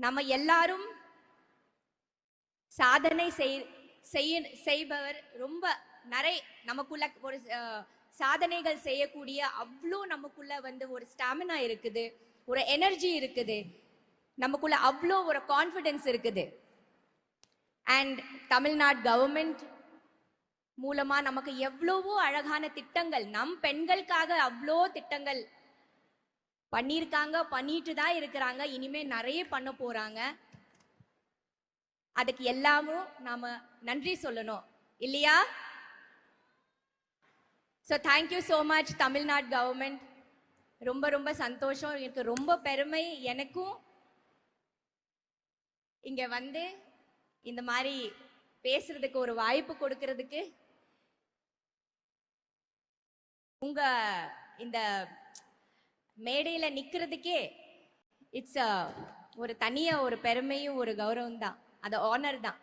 நம்ம எல்லாரும் சாதனை செய்பவர் ரொம்ப நிறைய நமக்குள்ள ஒரு சாதனைகள் செய்யக்கூடிய அவ்வளோ நமக்குள்ள வந்து ஒரு ஸ்டாமினா இருக்குது, ஒரு எனர்ஜி இருக்குது, நமக்குள்ள அவ்வளோ ஒரு கான்ஃபிடன்ஸ் இருக்குது. அண்ட் தமிழ்நாடு கவர்மெண்ட் மூலமா நமக்கு எவ்வளவோ அழகான திட்டங்கள், நம் பெண்களுக்காக அவ்வளோ திட்டங்கள் பண்ணியிருக்காங்க, பண்ணிட்டு தான் இருக்கிறாங்க, இனிமே நிறைய பண்ண போறாங்க. அதுக்கு எல்லாமும் நாம நன்றி சொல்லணும் இல்லையா? So thank you so much Tamil Nadu government. ரொம்ப ரொம்ப சந்தோஷம், எனக்கு ரொம்ப பெருமை. எனக்கும் இங்க வந்து இந்த மாதிரி பேசுறதுக்கு ஒரு வாய்ப்பு கொடுக்கறதுக்கு, உங்க இந்த மேடையில நிக்கிறதுக்கே இட்ஸ் ஒரு தனிய ஒரு பெருமையும் ஒரு கௌரவம் தான், அது ஆனர் தான்.